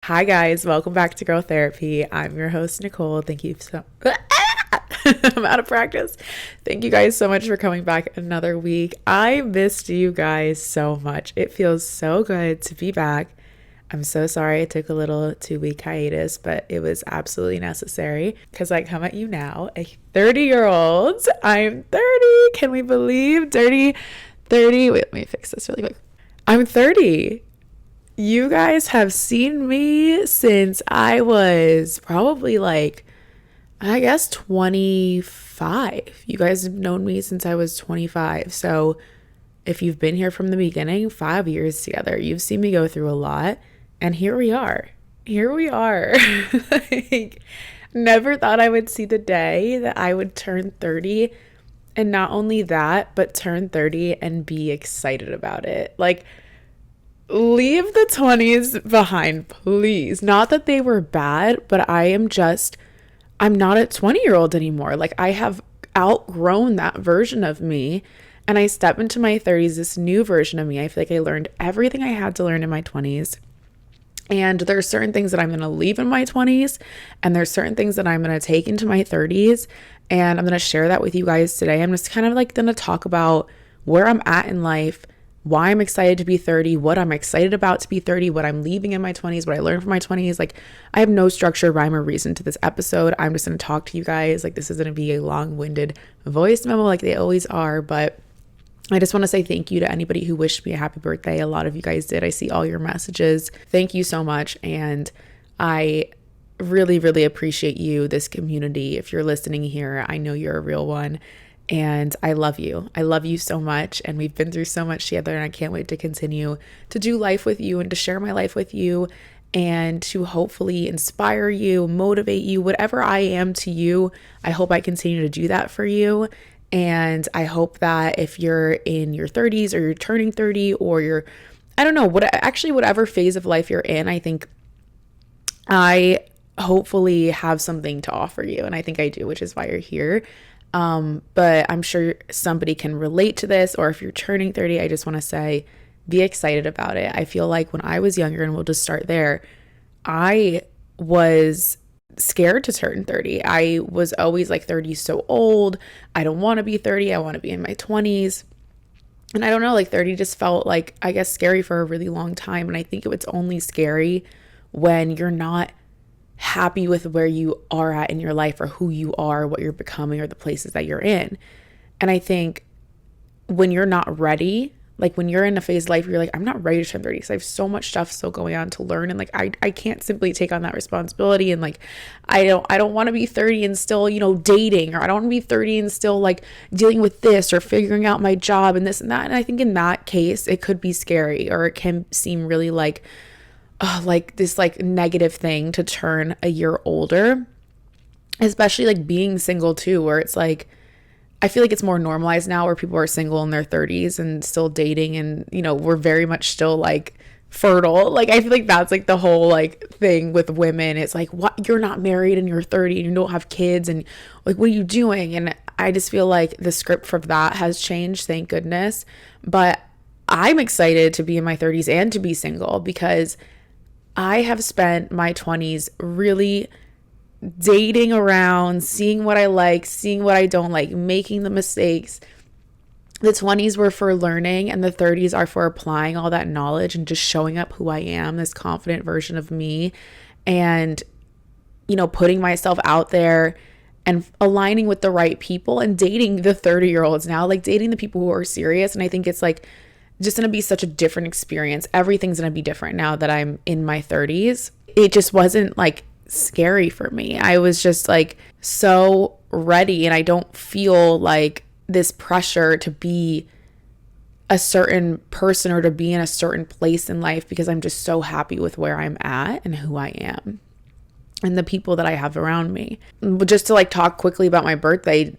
Hi guys, welcome back to Girl Therapy. I'm your host Nicole. Thank you so I'm out of practice. Thank you guys so much for coming back another week. I missed you guys so much. It feels so good to be back. I'm so sorry I took a little 2-week hiatus, but it was absolutely necessary because I come at you now, a 30-year-old. I'm 30. Can we believe 30? Wait, let me fix this really quick. I'm 30. You guys have seen me since I was probably I guess 25. You guys have known me since I was 25. So if you've been here from the beginning, 5 years together, you've seen me go through a lot. And here we are. Never thought I would see the day that I would turn 30. And not only that, but turn 30 and be excited about it. Leave the 20s behind, please. Not that they were bad, but I'm not a 20-year-old anymore. I have outgrown that version of me, and I step into my 30s, this new version of me. I feel like I learned everything I had to learn in my 20s. And there's certain things that I'm going to leave in my 20s, and there's certain things that I'm going to take into my 30s, and I'm going to share that with you guys today. I'm just kind of going to talk about where I'm at in life, why I'm excited to be 30, what I'm excited about to be 30, what I'm leaving in my 20s, what I learned from my 20s. I have no structure, rhyme, or reason to this episode. I'm just going to talk to you guys. This is going to be a long-winded voice memo like they always are, but I just want to say thank you to anybody who wished me a happy birthday. A lot of you guys did. I see all your messages. Thank you so much, and I really, really appreciate you, this community. If you're listening here, I know you're a real one. And I love you. I love you so much. And we've been through so much together. And I can't wait to continue to do life with you and to share my life with you and to hopefully inspire you, motivate you, whatever I am to you. I hope I continue to do that for you. And I hope that if you're in your 30s or you're turning 30 or you're, I don't know, whatever phase of life you're in, I think I hopefully have something to offer you. And I think I do, which is why you're here. But I'm sure somebody can relate to this, or if you're turning 30, I just want to say, be excited about it. I feel like when I was younger, and we'll just start there, I was scared to turn 30. I was always 30 is so old. I don't want to be 30. I want to be in my 20s. And I don't know, 30 just felt I guess scary for a really long time. And I think it's only scary when you're not happy with where you are at in your life or who you are, what you're becoming, or the places that you're in. And I think when you're not ready, when you're in a phase of life where you're I'm not ready to turn 30 because I have so much stuff still going on to learn, and I can't simply take on that responsibility, and I don't want to be 30 and still dating, or I don't want to be 30 and still dealing with this or figuring out my job and this and that. And I think in that case it could be scary, or it can seem really this negative thing to turn a year older, especially being single too, where it's I feel it's more normalized now where people are single in their 30s and still dating, and we're very much still fertile. I feel that's the whole thing with women. It's what, you're not married and you're 30 and you don't have kids, and what are you doing? And I just feel the script for that has changed, thank goodness. But I'm excited to be in my 30s and to be single, because I have spent my 20s really dating around, seeing what I like, seeing what I don't like, making the mistakes. The 20s were for learning, and the 30s are for applying all that knowledge and just showing up who I am, this confident version of me, and, putting myself out there and aligning with the right people and dating the 30-year-olds now, dating the people who are serious. And I think it's just going to be such a different experience. Everything's going to be different now that I'm in my 30s. It just wasn't scary for me. I was just so ready, and I don't feel this pressure to be a certain person or to be in a certain place in life, because I'm just so happy with where I'm at and who I am and the people that I have around me. But just to talk quickly about my birthday,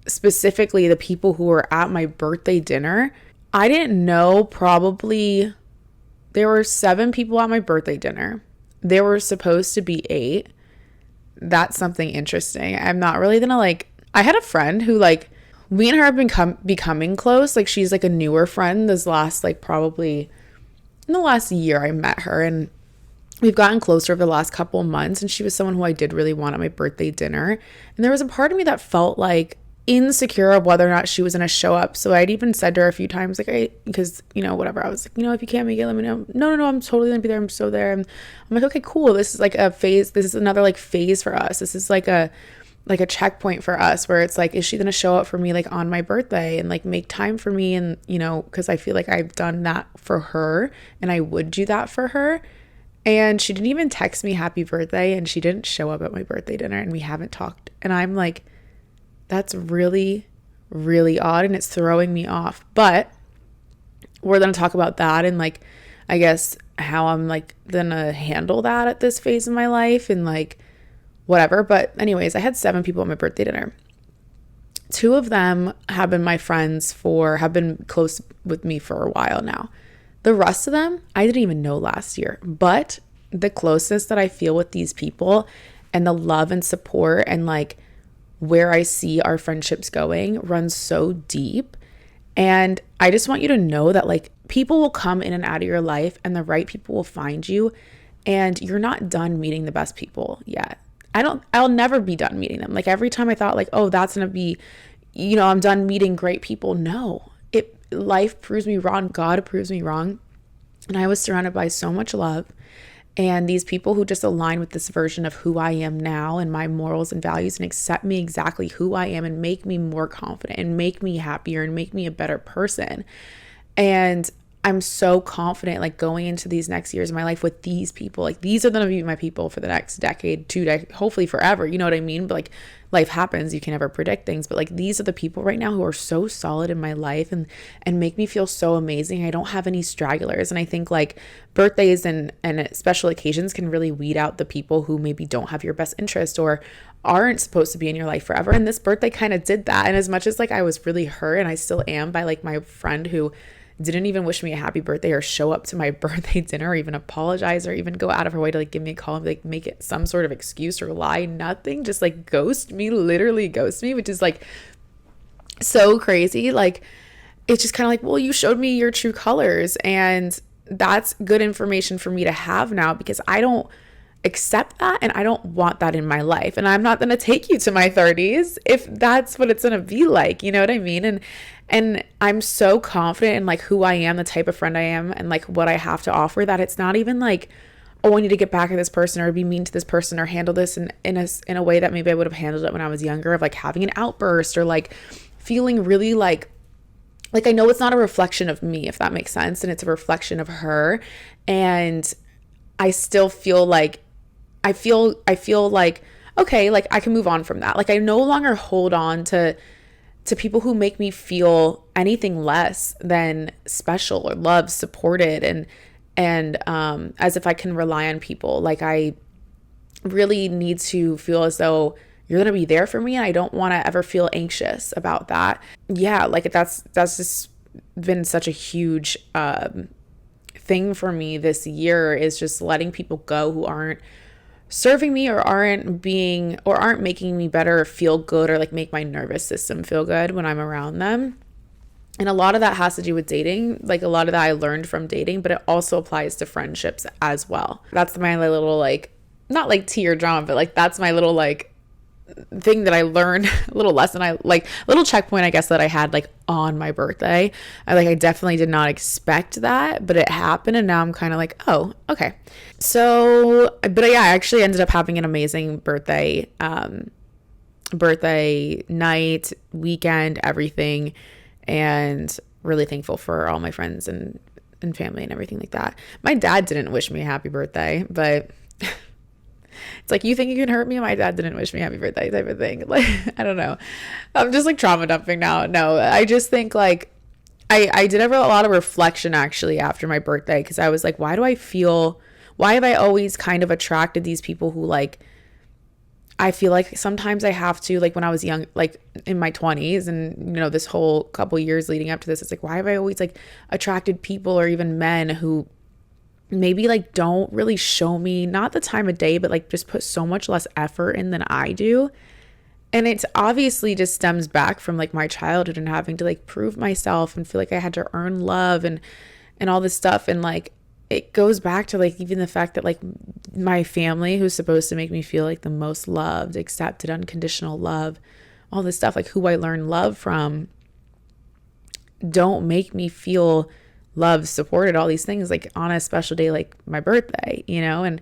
specifically the people who were at my birthday dinner, I didn't know, probably there were 7 people at my birthday dinner. There were supposed to be 8. That's something interesting. I'm not really gonna I had a friend who we and her have been becoming close. She's a newer friend. This last probably in the last year I met her, and we've gotten closer over the last couple of months, and she was someone who I did really want at my birthday dinner. And there was a part of me that felt like insecure of whether or not she was going to show up. So I'd even said to her a few times, like, because, whatever, I was like, if you can't make it, let me know. No, I'm totally going to be there. I'm so there. And I'm like, okay, cool. This is like a phase. This is another like phase for us. This is like a checkpoint for us where it's like, is she going to show up for me like on my birthday and like make time for me? And, because I feel like I've done that for her and I would do that for her. And she didn't even text me happy birthday, and she didn't show up at my birthday dinner, and we haven't talked. And I'm like, that's really, really odd, and it's throwing me off. But we're going to talk about that and like, I guess how I'm like going to handle that at this phase of my life and like whatever. But anyways, I had 7 people at my birthday dinner. 2 of them have been my friends have been close with me for a while now. The rest of them, I didn't even know last year, but the closeness that I feel with these people and the love and support and like where I see our friendships going runs so deep. And I just want you to know that like people will come in and out of your life and the right people will find you, and you're not done meeting the best people yet. I'll never be done meeting them. Like every time I thought like, oh, that's going to be, I'm done meeting great people. No, life proves me wrong. God proves me wrong. And I was surrounded by so much love, and these people who just align with this version of who I am now and my morals and values and accept me exactly who I am and make me more confident and make me happier and make me a better person. And I'm so confident like going into these next years of my life with these people. Like these are going to be my people for the next decade, 2 decades, hopefully forever. You know what I mean? But like life happens, you can never predict things. But like these are the people right now who are so solid in my life and make me feel so amazing. I don't have any stragglers. And I think like birthdays and special occasions can really weed out the people who maybe don't have your best interest or aren't supposed to be in your life forever. And this birthday kind of did that. And as much as like I was really hurt, and I still am, by like my friend who didn't even wish me a happy birthday or show up to my birthday dinner or even apologize or even go out of her way to like give me a call and like make it some sort of excuse or lie, nothing, just like literally ghost me, which is like so crazy. Like it's just kind of like, well, you showed me your true colors, and that's good information for me to have now, because I don't accept that and I don't want that in my life. And I'm not going to take you to my 30s if that's what it's going to be like, you know what I mean? And I'm so confident in like who I am, the type of friend I am, and like what I have to offer, that it's not even like, oh, I need to get back at this person or be mean to this person or handle this in a way that maybe I would have handled it when I was younger, of like having an outburst or like feeling really like I know it's not a reflection of me, if that makes sense, and it's a reflection of her. And I still feel like I feel like, okay, like I can move on from that. Like I no longer hold on to people who make me feel anything less than special or loved, supported, and as if I can rely on people. Like I really need to feel as though you're going to be there for me, and I don't want to ever feel anxious about that. Yeah, like that's just been such a huge thing for me this year, is just letting people go who aren't serving me or aren't making me better or feel good or like make my nervous system feel good when I'm around them. And a lot of that has to do with dating. Like a lot of that I learned from dating, but it also applies to friendships as well. That's my little like, not like tea or drama, but like that's my little like thing that I learned, a little lesson, I like little checkpoint, I guess, that I had like on my birthday. I definitely did not expect that, but it happened, and now I'm kind of like, oh, okay. So, but yeah, I actually ended up having an amazing birthday night, weekend, everything, and really thankful for all my friends and family and everything like that. My dad didn't wish me a happy birthday, but it's like, you think you can hurt me? My dad didn't wish me happy birthday type of thing. Like, I don't know. I'm just like trauma dumping now. No, I just think like I did have a lot of reflection actually after my birthday, because I was like, why have I always kind of attracted these people who like, I feel like sometimes I have to, like when I was young, like in my 20s and, this whole couple years leading up to this, it's like, why have I always like attracted people or even men who maybe like don't really show me, not the time of day, but like just put so much less effort in than I do. And it's obviously just stems back from like my childhood and having to like prove myself and feel like I had to earn love and all this stuff. And like, it goes back to like even the fact that like my family, who's supposed to make me feel like the most loved, accepted, unconditional love, all this stuff, like who I learned love from, don't make me feel loved, supported, all these things like on a special day like my birthday, you know? And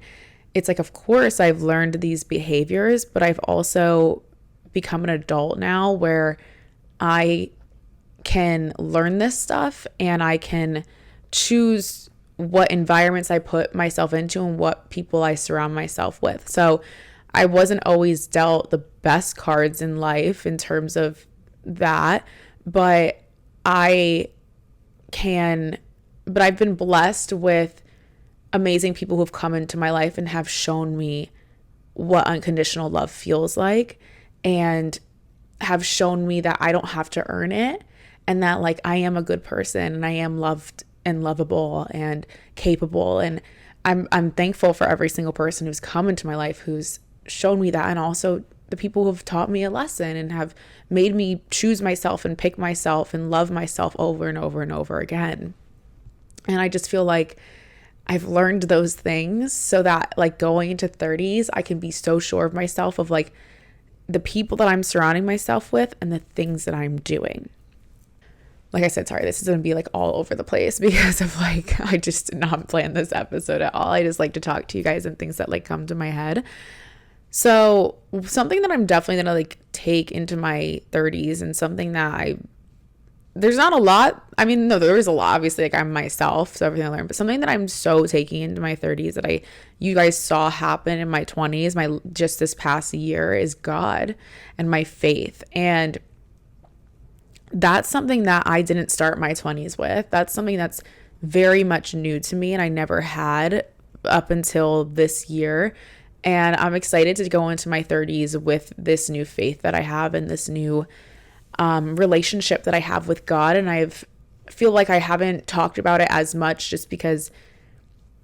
it's like, of course I've learned these behaviors, but I've also become an adult now where I can learn this stuff and I can choose what environments I put myself into and what people I surround myself with. So I wasn't always dealt the best cards in life in terms of that, but I've been blessed with amazing people who've come into my life and have shown me what unconditional love feels like, and have shown me that I don't have to earn it, and that like I am a good person and I am loved and lovable and capable. And I'm thankful for every single person who's come into my life who's shown me that, and also the people who've taught me a lesson and have made me choose myself and pick myself and love myself over and over and over again. And I just feel like I've learned those things so that like going into 30s, I can be so sure of myself, of like the people that I'm surrounding myself with and the things that I'm doing. Like I said, sorry, this is going to be like all over the place because of like, I just did not plan this episode at all. I just like to talk to you guys and things that like come to my head. So something that I'm definitely going to like take into my 30s, and something that there's not a lot. I mean, no, there is a lot. Obviously, like I'm myself, so everything I learned. But something that I'm so taking into my 30s that you guys saw happen in my 20s, just this past year, is God and my faith. And that's something that I didn't start my 20s with. That's something that's very much new to me and I never had up until this year. And I'm excited to go into my 30s with this new faith that I have and this new relationship that I have with God. And feel like I haven't talked about it as much, just because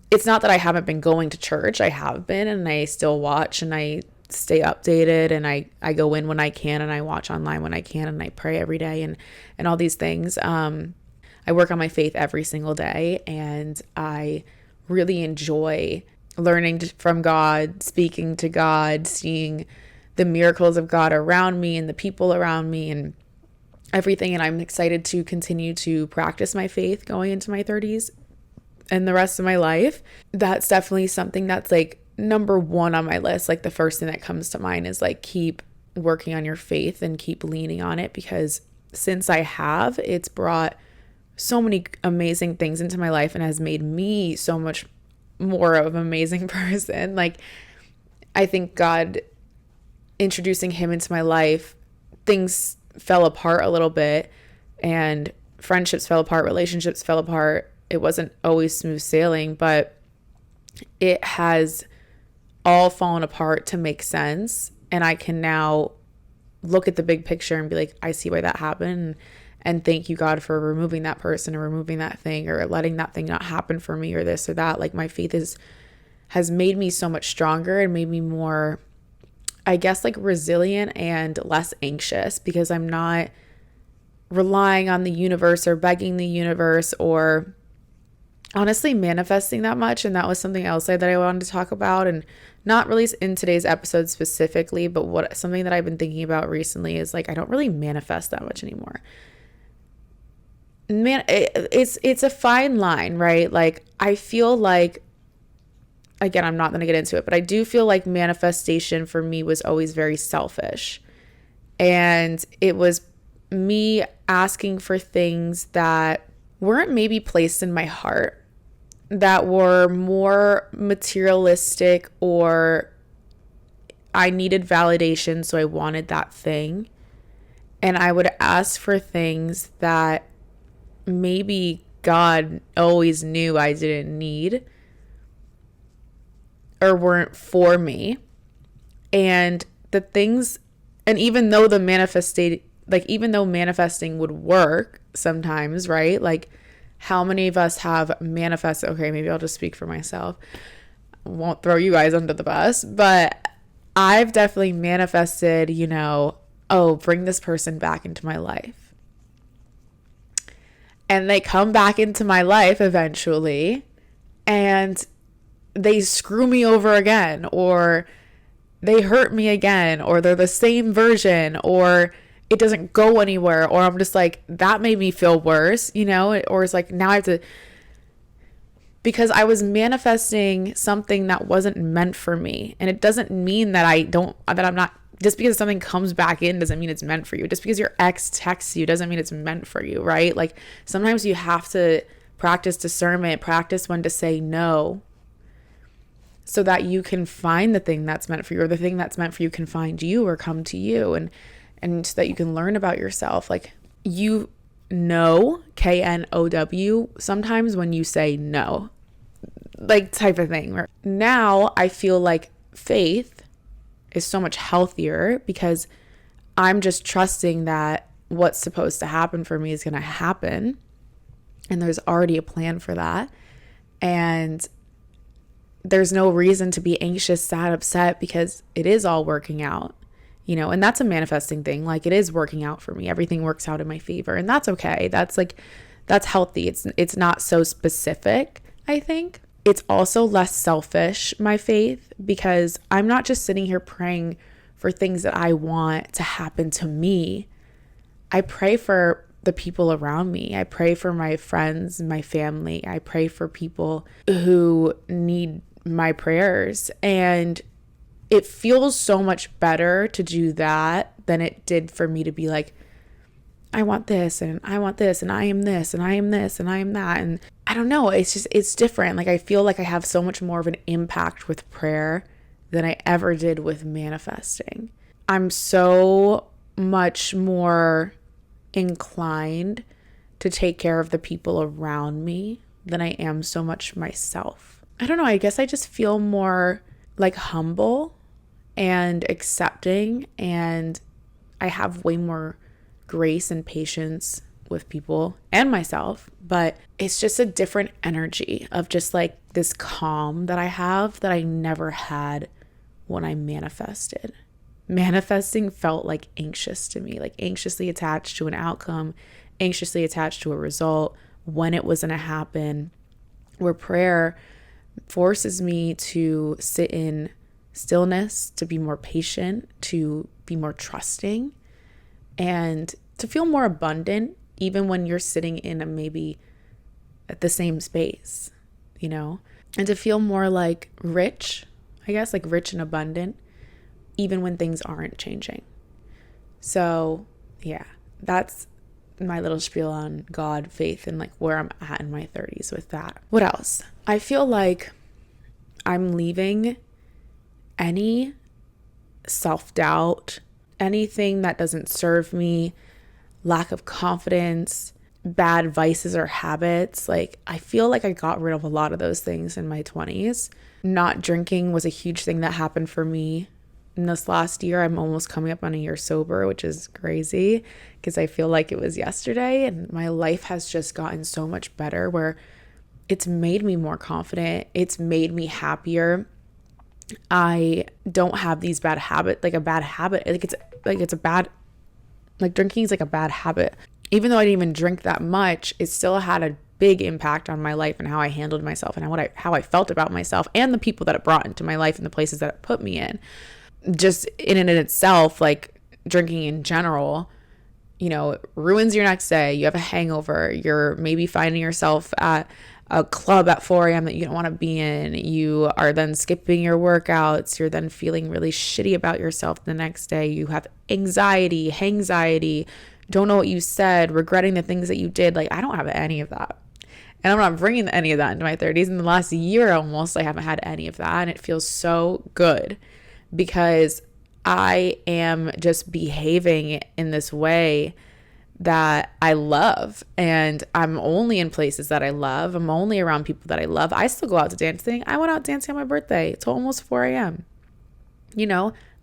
it's not that I haven't been going to church. I have been, and I still watch and I stay updated, and I go in when I can, and I watch online when I can, and I pray every day and all these things. I work on my faith every single day, and I really enjoy learning from God, speaking to God, seeing the miracles of God around me and the people around me and everything. And I'm excited to continue to practice my faith going into my 30s and the rest of my life. That's definitely something that's like number one on my list. Like the first thing that comes to mind is like, keep working on your faith and keep leaning on it, because since I have, it's brought so many amazing things into my life and has made me so much more of an amazing person. Like, I think God introducing him into my life, things fell apart a little bit, and friendships fell apart, relationships fell apart. It wasn't always smooth sailing, but it has all fallen apart to make sense. And I can now look at the big picture and be like, I see why that happened. And thank you, God, for removing that person or removing that thing or letting that thing not happen for me or this or that. Like, my faith has made me so much stronger and made me more, I guess, like resilient and less anxious, because I'm not relying on the universe or begging the universe or honestly manifesting that much. And that was something else that I wanted to talk about, and not really in today's episode specifically, but something that I've been thinking about recently is like, I don't really manifest that much anymore. Man, it's a fine line, right? Like, I feel like, again, I'm not going to get into it, but I do feel like manifestation for me was always very selfish. And it was me asking for things that weren't maybe placed in my heart, that were more materialistic, or I needed validation, so I wanted that thing. And I would ask for things that maybe God always knew I didn't need or weren't for me. And the things, and even though even though manifesting would work sometimes, right? Like, how many of us have manifested? Okay, maybe I'll just speak for myself. Won't throw you guys under the bus, but I've definitely manifested, oh, bring this person back into my life. And they come back into my life eventually, and they screw me over again, or they hurt me again, or they're the same version, or it doesn't go anywhere, or I'm just like, that made me feel worse, or it's like, now I have to, because I was manifesting something that wasn't meant for me. And it doesn't mean that I'm not, just because something comes back in doesn't mean it's meant for you. Just because your ex texts you doesn't mean it's meant for you, right? Like, sometimes you have to practice discernment, practice when to say no, so that you can find the thing that's meant for you, or the thing that's meant for you can find you or come to you, and so that you can learn about yourself. Like, KNOW, sometimes when you say no, like, type of thing. Now I feel like faith is so much healthier, because I'm just trusting that what's supposed to happen for me is going to happen. And there's already a plan for that. And there's no reason to be anxious, sad, upset, because it is all working out, and that's a manifesting thing. Like, it is working out for me. Everything works out in my favor, and that's okay. That's healthy. It's not so specific, I think. It's also less selfish, my faith, because I'm not just sitting here praying for things that I want to happen to me. I pray for the people around me. I pray for my friends, my family. I pray for people who need my prayers. And it feels so much better to do that than it did for me to be like, I want this, and I want this, and I am this, and I am this, and I am that. And I don't know, it's different. Like, I feel like I have so much more of an impact with prayer than I ever did with manifesting. I'm so much more inclined to take care of the people around me than I am so much myself. I don't know, I guess I just feel more like humble and accepting, and I have way more grace and patience with people and myself. But it's just a different energy of just like this calm that I have that I never had when I manifested. Manifesting felt like anxious to me, like anxiously attached to an outcome, anxiously attached to a result, when it was going to happen. Where prayer forces me to sit in stillness, to be more patient, to be more trusting, and to feel more abundant, even when you're sitting in maybe at the same space, and to feel more like rich, I guess, like rich and abundant, even when things aren't changing. So yeah, that's my little spiel on God, faith, and like where I'm at in my 30s with that. What else? I feel like I'm leaving any self-doubt, anything that doesn't serve me, lack of confidence, bad vices or habits. Like, I feel like I got rid of a lot of those things in my 20s. Not drinking was a huge thing that happened for me in this last year. I'm almost coming up on a year sober, which is crazy because I feel like it was yesterday, and my life has just gotten so much better, where it's made me more confident. It's made me happier. I don't have these bad habits, like a bad habit. Like drinking is like a bad habit. Even though I didn't even drink that much, it still had a big impact on my life and how I handled myself and how I felt about myself and the people that it brought into my life and the places that it put me in. Just in and in itself, like drinking in general, it ruins your next day. You have a hangover. You're maybe finding yourself at a club at 4 a.m. that you don't want to be in. You are then skipping your workouts. You're then feeling really shitty about yourself the next day. You have anxiety, hangxiety, don't know what you said, regretting the things that you did. Like, I don't have any of that. And I'm not bringing any of that into my 30s. In the last year almost, I haven't had any of that. And it feels so good because I am just behaving in this way that I love, and I'm only in places that I love. I'm only around people that I love. I still go out to dancing. I went out dancing on my birthday. It's almost 4 a.m.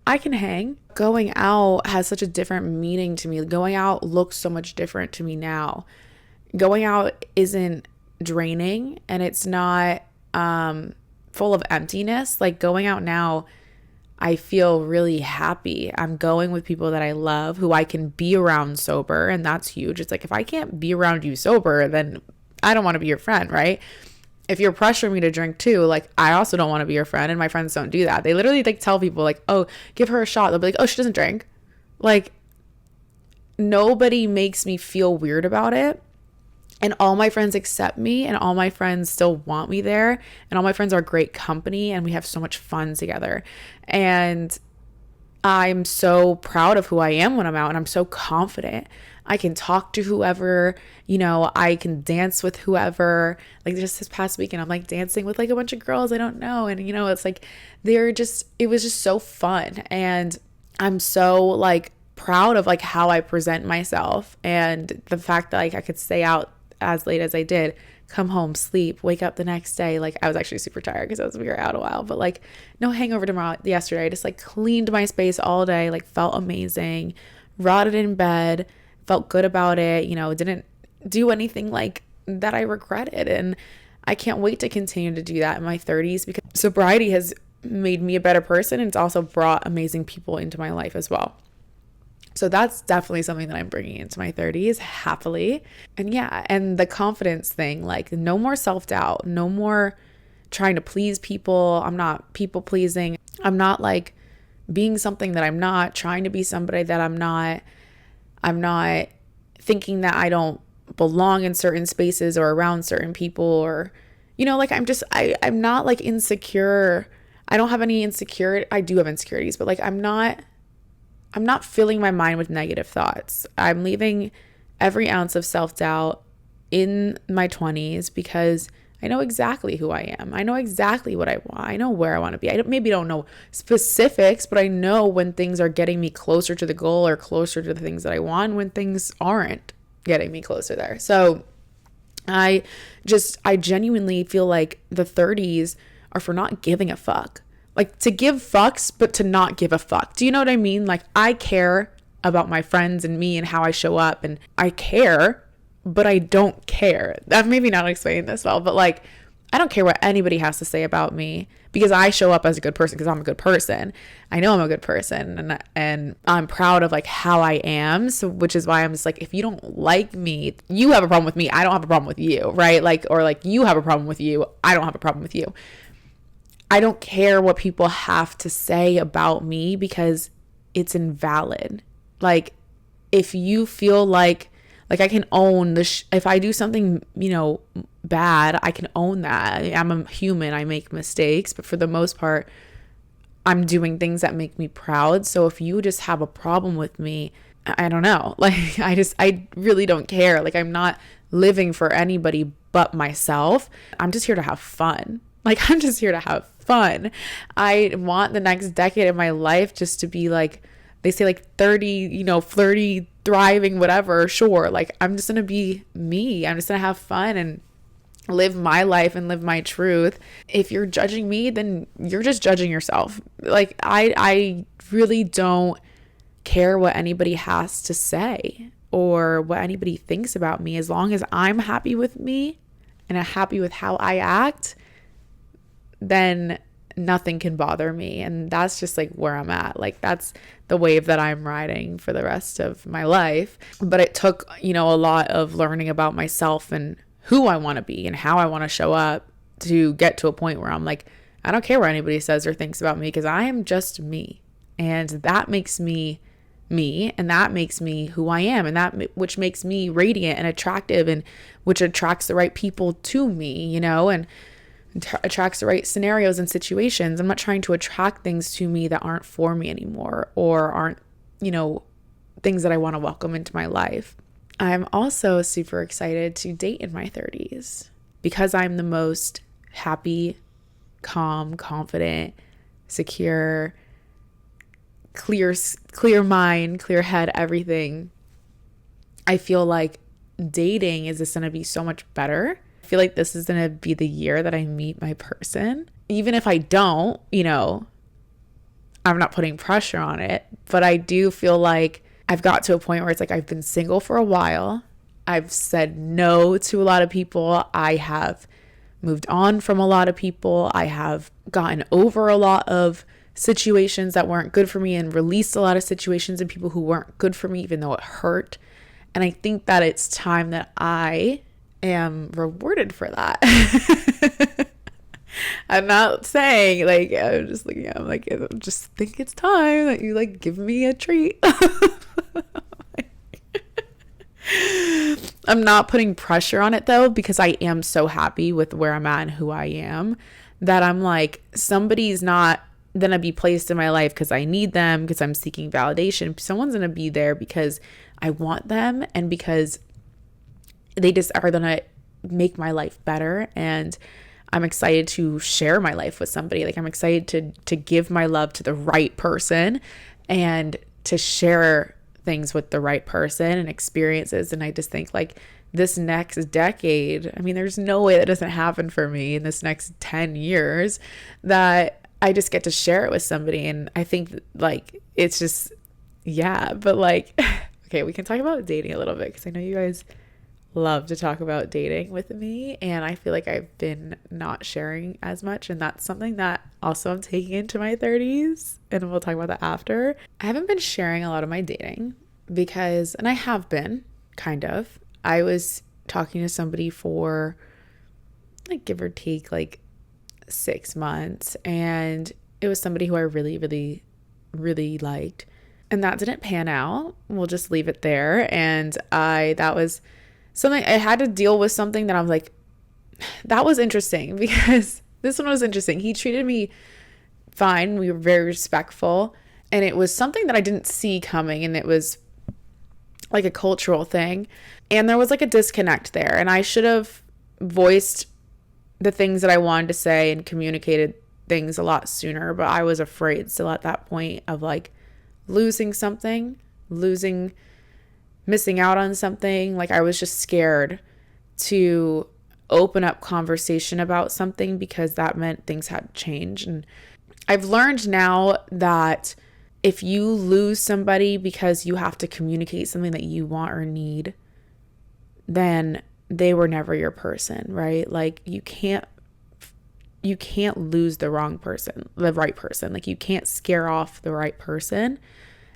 I can hang. Going out has such a different meaning to me. Going out looks so much different to me now. Going out isn't draining, and it's not full of emptiness. Like, going out now, I feel really happy. I'm going with people that I love, who I can be around sober, and that's huge. It's like, if I can't be around you sober, then I don't want to be your friend, right? if you're pressuring me to drink too, like, I also don't want to be your friend. And my friends don't do that. They literally like tell people like, oh, give her a shot. They'll be like, oh, she doesn't drink. Like, nobody makes me feel weird about it. And all my friends accept me, and all my friends still want me there. And all my friends are great company, and we have so much fun together. And I'm so proud of who I am when I'm out, and I'm so confident. I can talk to whoever, you know, I can dance with whoever. Like, just this past weekend, I'm like dancing with like a bunch of girls I don't know. And, you know, it's like, it was just so fun. And I'm so like proud of like how I present myself, and the fact that like I could stay out as late as I did, come home, sleep, wake up the next day. Like, I was actually super tired because we were out a while, but like no hangover yesterday. I just like cleaned my space all day, like felt amazing, rotted in bed, felt good about it, you know, didn't do anything like that I regretted. And I can't wait to continue to do that in my 30s, because sobriety has made me a better person, and it's also brought amazing people into my life as well. So that's definitely something that I'm bringing into my 30s happily. And yeah, and the confidence thing, like no more self-doubt, no more trying to please people. I'm not people pleasing. I'm not like being something that I'm not, trying to be somebody that I'm not. I'm not thinking that I don't belong in certain spaces or around certain people, or, you know, like I'm not like insecure. I don't have any insecurity. I do have insecurities, but like I'm not filling my mind with negative thoughts. I'm leaving every ounce of self-doubt in my 20s, because I know exactly who I am. I know exactly what I want. I know where I want to be. I maybe don't know specifics, but I know when things are getting me closer to the goal or closer to the things that I want, when things aren't getting me closer there. So I genuinely feel like the 30s are for not giving a fuck. Like, to give fucks, but to not give a fuck. Do you know what I mean? Like, I care about my friends and me and how I show up, and I care, but I don't care. I've maybe not explained this well, but like, I don't care what anybody has to say about me, because I show up as a good person, because I'm a good person. I know I'm a good person, and I'm proud of like how I am. So, which is why I'm just like, if you don't like me, you have a problem with me. I don't have a problem with you, right? Like, or like you have a problem with you. I don't have a problem with you. I don't care what people have to say about me, because it's invalid. Like, if you feel like I can own if I do something, you know, bad, I can own that. I'm a human. I make mistakes, but for the most part, I'm doing things that make me proud. So if you just have a problem with me, I don't know. Like, I really don't care. Like, I'm not living for anybody but myself. I'm just here to have fun. Like, I'm just here to have fun. I want the next decade of my life just to be like, they say like 30, you know, flirty, thriving, whatever. Sure. Like, I'm just going to be me. I'm just going to have fun and live my life and live my truth. If you're judging me, then you're just judging yourself. Like, I really don't care what anybody has to say or what anybody thinks about me. As long as I'm happy with me and I'm happy with how I act, then nothing can bother me. And that's just like where I'm at. Like, that's the wave that I'm riding for the rest of my life. But it took, you know, a lot of learning about myself and who I want to be and how I want to show up to get to a point where I'm like, I don't care what anybody says or thinks about me, because I am just me. And that makes me me, and that makes me who I am, and that which makes me radiant and attractive, and which attracts the right people to me, you know, and attracts the right scenarios and situations. I'm not trying to attract things to me that aren't for me anymore, or aren't, you know, things that I want to welcome into my life. I'm also super excited to date in my 30s, because I'm the most happy, calm, confident, secure, clear mind, clear head, everything. I feel like dating is just going to be so much better. I feel like this is going to be the year that I meet my person. Even if I don't, you know, I'm not putting pressure on it, but I do feel like I've got to a point where it's like I've been single for a while. I've said no to a lot of people. I have moved on from a lot of people. I have gotten over a lot of situations that weren't good for me, and released a lot of situations and people who weren't good for me, even though it hurt. And I think that it's time that I am rewarded for that. I'm not saying like, I'm just looking at him like, I just think it's time that you like give me a treat. I'm not putting pressure on it though, because I am so happy with where I'm at and who I am, that I'm like, somebody's not gonna be placed in my life because I need them, because I'm seeking validation. Someone's gonna be there because I want them, and because they just are gonna make my life better. And I'm excited to share my life with somebody. Like, I'm excited to give my love to the right person and to share things with the right person and experiences. And I just think like this next decade, I mean, there's no way that doesn't happen for me in this next 10 years, that I just get to share it with somebody. And I think like, it's just, yeah, but like, okay, we can talk about dating a little bit, because I know you guys love to talk about dating with me, and I feel like I've been not sharing as much, and that's something that also I'm taking into my 30s, and we'll talk about that after. I haven't been sharing a lot of my dating because, and I have been kind of, I was talking to somebody for like give or take like 6 months, and it was somebody who I really, really, really liked, and that didn't pan out. We'll just leave it there. And that was something I had to deal with, something that I was like, that was interesting, because this one was interesting. He treated me fine. We were very respectful, and it was something that I didn't see coming, and it was like a cultural thing, and there was like a disconnect there, and I should have voiced the things that I wanted to say and communicated things a lot sooner, but I was afraid still at that point of like losing something, missing out on something. Like, I was just scared to open up conversation about something, because that meant things had changed. And I've learned now that if you lose somebody because you have to communicate something that you want or need, then they were never your person, right? Like, you can't lose the right person. Like, you can't scare off the right person.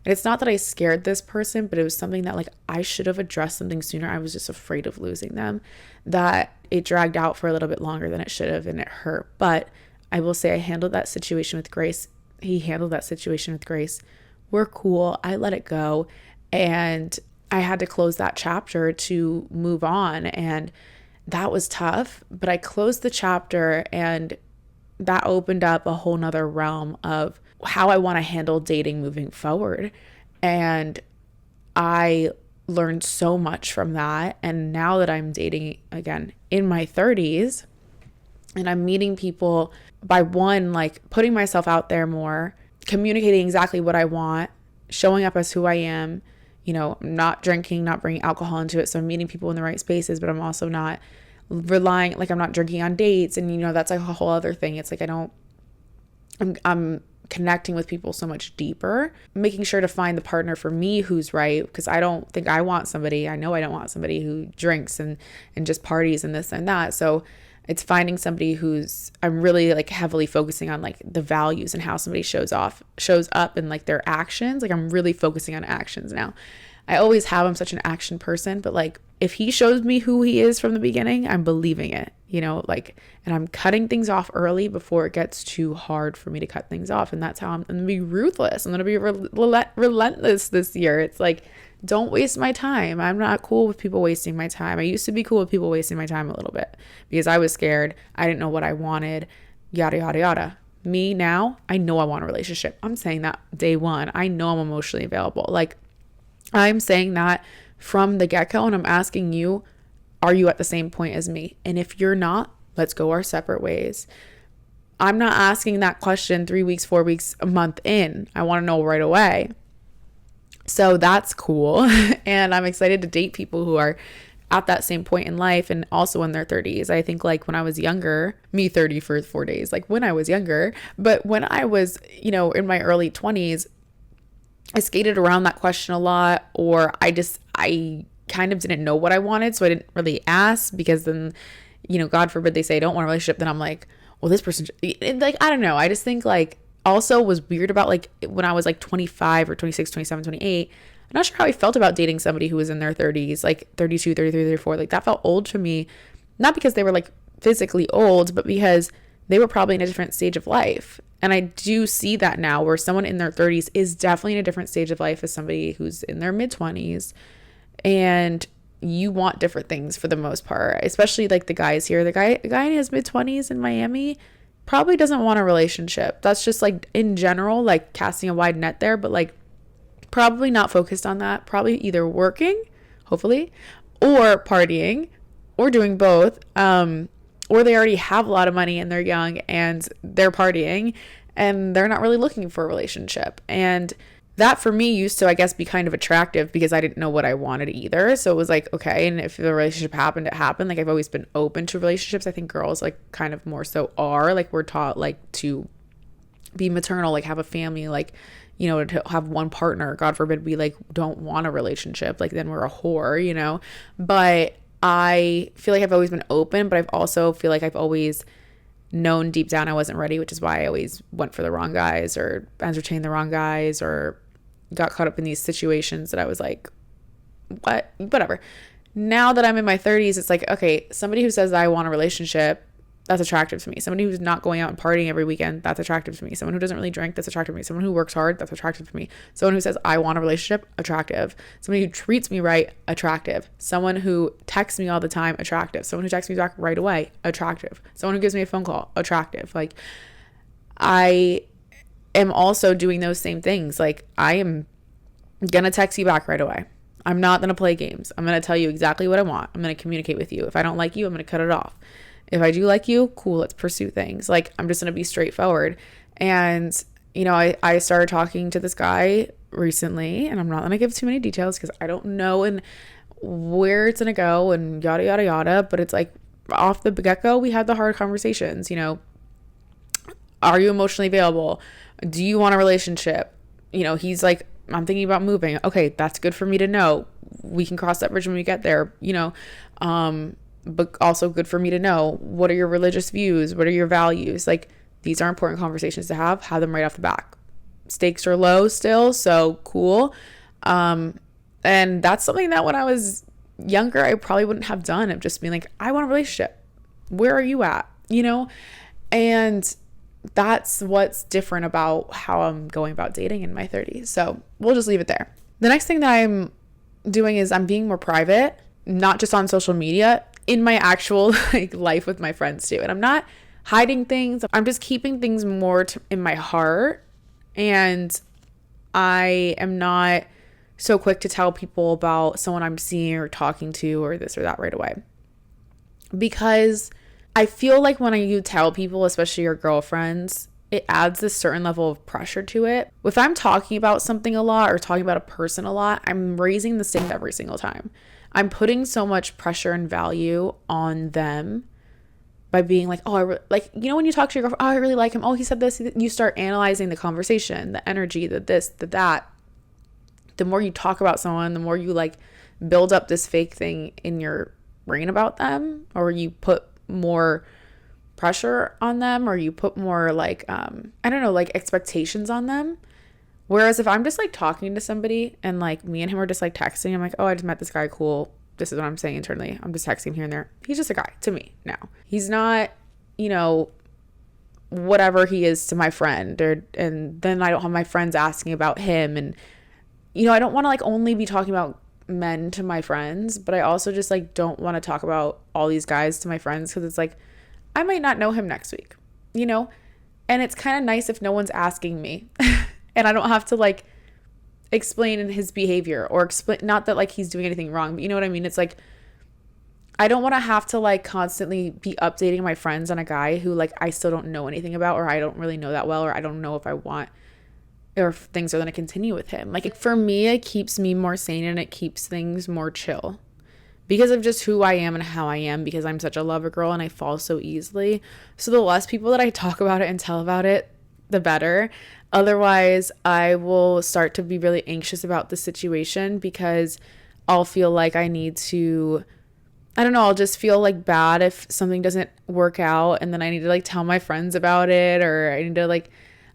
And it's not that I scared this person, but it was something that like I should have addressed something sooner. I was just afraid of losing them, that it dragged out for a little bit longer than it should have, and it hurt. But I will say I handled that situation with grace. He handled that situation with grace. We're cool. I let it go. And I had to close that chapter to move on. And that was tough, but I closed the chapter, and that opened up a whole nother realm of how I want to handle dating moving forward. And I learned so much from that. And now that I'm dating again in my 30s, and I'm meeting people by one, like putting myself out there more, communicating exactly what I want, showing up as who I am, not drinking, not bringing alcohol into it. So I'm meeting people in the right spaces, but I'm also not relying, like I'm not drinking on dates. And, that's like a whole other thing. It's like, I'm connecting with people so much deeper, making sure to find the partner for me who's right, because I don't think I want somebody, I know I don't want somebody who drinks and just parties and this and that. So it's finding somebody I'm really like heavily focusing on like the values and how somebody shows up and like their actions. Like, I'm really focusing on actions now. I always have, I'm such an action person, but like if he shows me who he is from the beginning, I'm believing it, and I'm cutting things off early before it gets too hard for me to cut things off. And that's how I'm going to be ruthless. I'm going to be relentless this year. It's like, don't waste my time. I'm not cool with people wasting my time. I used to be cool with people wasting my time a little bit because I was scared. I didn't know what I wanted, yada, yada, yada. Me now, I know I want a relationship. I'm saying that day one. I know I'm emotionally available. Like, I'm saying that from the get-go, and I'm asking you, are you at the same point as me? And if you're not, let's go our separate ways. I'm not asking that question 3 weeks, 4 weeks, a month in. I want to know right away. So that's cool. And I'm excited to date people who are at that same point in life and also in their 30s. I think like when I was younger, me 30 for 4 days, like when I was younger, but when I was, in my early 20s, I skated around that question a lot, or I kind of didn't know what I wanted. So I didn't really ask, because then, God forbid they say I don't want a relationship. Then I'm like, well, this person, like, I don't know. I just think like also was weird about like when I was like 25 or 26, 27, 28, I'm not sure how I felt about dating somebody who was in their 30s, like 32, 33, 34. Like that felt old to me, not because they were like physically old, but because they were probably in a different stage of life. And I do see that now, where someone in their 30s is definitely in a different stage of life as somebody who's in their mid 20s. And you want different things for the most part, especially like the guys here. The guy in his mid 20s in Miami probably doesn't want a relationship. That's just like in general, like casting a wide net there, but like probably not focused on that. Probably either working, hopefully, or partying, or doing both. Or they already have a lot of money and they're young and they're partying and they're not really looking for a relationship. And that for me used to, I guess, be kind of attractive because I didn't know what I wanted either. So it was like, okay, and if the relationship happened, it happened. Like I've always been open to relationships. I think girls like kind of more so are, like we're taught like to be maternal, like have a family, like, you know, to have one partner. God forbid we like don't want a relationship, like then we're a whore, you know. But I feel like I've always been open, but I've also feel like I've always known deep down I wasn't ready, which is why I always went for the wrong guys or entertained the wrong guys or got caught up in these situations that I was like, whatever. Now that I'm in my 30s, it's like, okay, somebody who says I want a relationship, that's attractive to me. Somebody who's not going out and partying every weekend, that's attractive to me. Someone who doesn't really drink, that's attractive to me. Someone who works hard, that's attractive to me. Someone who says I want a relationship, attractive. Somebody who treats me right, attractive. Someone who texts me all the time, attractive. Someone who texts me back right away, attractive. Someone who gives me a phone call, attractive. Like I am also doing those same things. Like I am gonna text you back right away. I'm not gonna play games. I'm gonna tell you exactly what I want. I'm gonna communicate with you. If I don't like you, I'm gonna cut it off. If I do like you, cool, let's pursue things. Like I'm just gonna be straightforward. And you know, I started talking to this guy recently, and I'm not gonna give too many details because I don't know and where it's gonna go and yada yada yada. But it's like off the get-go, we had the hard conversations. You know, are you emotionally available? Do you want a relationship? You know, he's like, I'm thinking about moving. Okay, that's good for me to know. We can cross that bridge when we get there, you know. But also good for me to know, what are your religious views? What are your values? Like these are important conversations to have them right off the back. Stakes are low still, so cool. And that's something that when I was younger, I probably wouldn't have done, of just being like, I want a relationship. Where are you at? You know? And that's what's different about how I'm going about dating in my 30s. So we'll just leave it there. The next thing that I'm doing is I'm being more private, not just on social media, in my actual like life with my friends too. And I'm not hiding things. I'm just keeping things more in my heart. And I am not so quick to tell people about someone I'm seeing or talking to or this or that right away. Because I feel like when you tell people, especially your girlfriends, it adds this certain level of pressure to it. If I'm talking about something a lot or talking about a person a lot, I'm raising the stakes every single time. I'm putting so much pressure and value on them by being like, oh, like, you know, when you talk to your girlfriend, oh, I really like him. Oh, he said this. You start analyzing the conversation, the energy, the this, the that. The more you talk about someone, the more you like build up this fake thing in your brain about them, or you put more pressure on them, or you put more like, I don't know, like expectations on them. Whereas if I'm just like talking to somebody and like me and him are just like texting, I'm like, oh, I just met this guy, cool. This is what I'm saying internally. I'm just texting here and there. He's just a guy to me now. He's not, you know, whatever he is to my friend, and then I don't have my friends asking about him. And, you know, I don't want to like only be talking about men to my friends, but I also just like don't want to talk about all these guys to my friends, because it's like, I might not know him next week, you know? And it's kind of nice if no one's asking me. And I don't have to like explain his behavior or explain, not that like he's doing anything wrong, but you know what I mean? It's like, I don't want to have to like constantly be updating my friends on a guy who like I still don't know anything about, or I don't really know that well, or I don't know if I want, or if things are going to continue with him. Like for me, it keeps me more sane and it keeps things more chill because of just who I am and how I am, because I'm such a lover girl and I fall so easily. So the less people that I talk about it and tell about it, the better. Otherwise, I will start to be really anxious about the situation, because I'll feel like I need to, I don't know, I'll just feel like bad if something doesn't work out, and then I need to like tell my friends about it, or I need to like,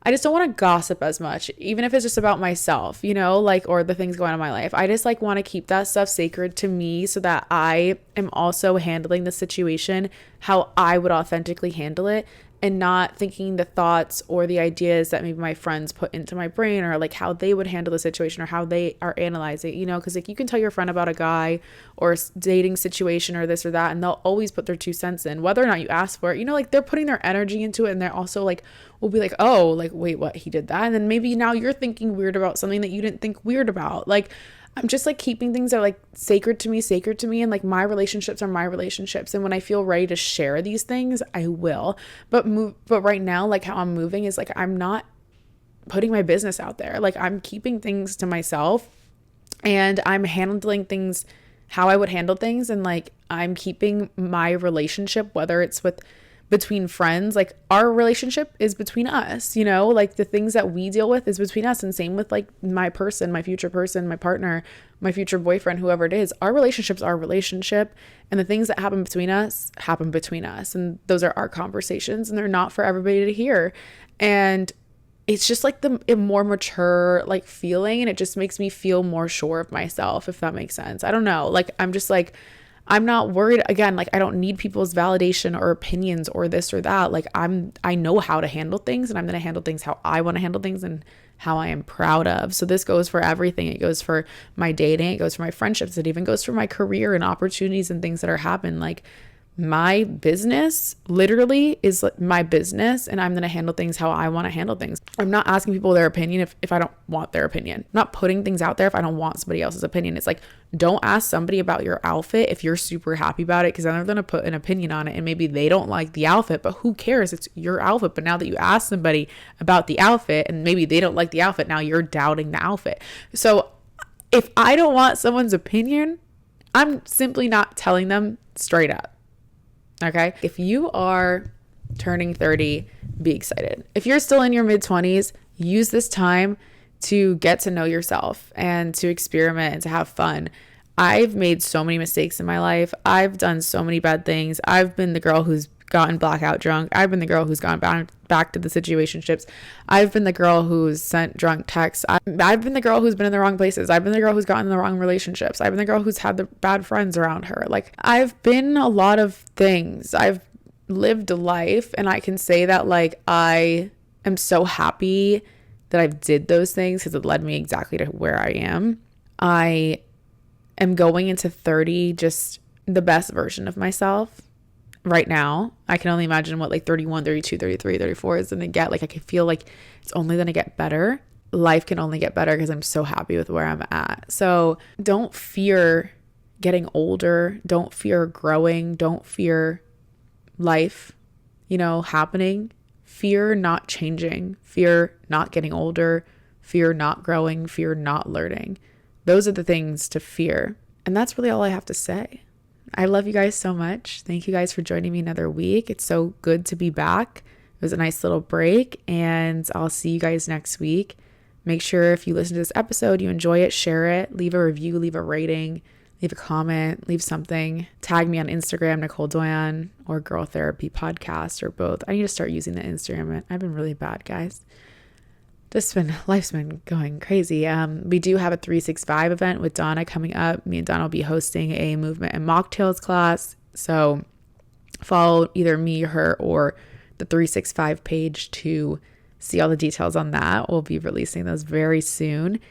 I just don't want to gossip as much, even if it's just about myself, you know, like, or the things going on in my life. I just like want to keep that stuff sacred to me so that I am also handling the situation how I would authentically handle it, and not thinking the thoughts or the ideas that maybe my friends put into my brain, or like how they would handle the situation or how they are analyzing it, you know, because like you can tell your friend about a guy or a dating situation or this or that, and they'll always put their 2 cents in, whether or not you ask for it, you know, like they're putting their energy into it, and they're also like, will be like, oh, like, wait, what, he did that? And then maybe now you're thinking weird about something that you didn't think weird about. Like, I'm just like keeping things that are like sacred to me, and like my relationships are my relationships, and when I feel ready to share these things, I will. But right now, like how I'm moving is like I'm not putting my business out there. Like I'm keeping things to myself, and I'm handling things how I would handle things, and like I'm keeping my relationship, whether it's with between friends, like our relationship is between us, you know, like the things that we deal with is between us, and same with like my future person, my partner, my future boyfriend, whoever it is. Our relationship's our relationship, and the things that happen between us, and those are our conversations, and they're not for everybody to hear. And it's just like a more mature like feeling, and it just makes me feel more sure of myself, if that makes sense. I don't know, like I'm just like, I'm not worried. Again, like I don't need people's validation or opinions or this or that. Like I know how to handle things, and I'm going to handle things how I want to handle things and how I am proud of. So this goes for everything. It goes for my dating, it goes for my friendships, it even goes for my career and opportunities and things that are happening. Like my business literally is my business, and I'm going to handle things how I want to handle things. I'm not asking people their opinion if I don't want their opinion. I'm not putting things out there if I don't want somebody else's opinion. It's like, don't ask somebody about your outfit if you're super happy about it, because then they're going to put an opinion on it, and maybe they don't like the outfit, but who cares? It's your outfit. But now that you ask somebody about the outfit and maybe they don't like the outfit, now you're doubting the outfit. So if I don't want someone's opinion, I'm simply not telling them straight up. Okay. If you are turning 30, be excited. If you're still in your mid-20s, use this time to get to know yourself and to experiment and to have fun. I've made so many mistakes in my life. I've done so many bad things. I've been the girl who's gotten blackout drunk. I've been the girl who's gone back to the situationships. I've been the girl who's sent drunk texts. I've been the girl who's been in the wrong places. I've been the girl who's gotten in the wrong relationships. I've been the girl who's had the bad friends around her. Like I've been a lot of things. I've lived a life, and I can say that like I am so happy that I did those things, because it led me exactly to where I am. I am going into 30 just the best version of myself. Right now, I can only imagine what like 31, 32, 33, 34 is going to get. Like I can feel like it's only going to get better. Life can only get better because I'm so happy with where I'm at. So don't fear getting older. Don't fear growing. Don't fear life, you know, happening. Fear not changing. Fear not getting older. Fear not growing. Fear not learning. Those are the things to fear. And that's really all I have to say. I love you guys so much. Thank you guys for joining me another week. It's so good to be back. It was a nice little break, and I'll see you guys next week. Make sure if you listen to this episode, you enjoy it, share it, leave a review, leave a rating, leave a comment, leave something. Tag me on Instagram, Nicole Doyan, or Girl Therapy Podcast, or both. I need to start using the Instagram. I've been really bad, guys. Life's been going crazy. We do have a 365 event with Donna coming up. Me and Donna will be hosting a movement and mocktails class. So follow either me, her, or the 365 page to see all the details on that. We'll be releasing those very soon.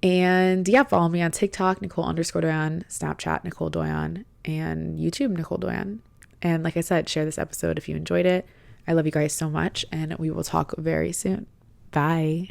And yeah, follow me on TikTok, Nicole_Doyan, Snapchat, Nicole Doyan, and YouTube, Nicole Doyan. And like I said, share this episode if you enjoyed it. I love you guys so much, and we will talk very soon. Bye.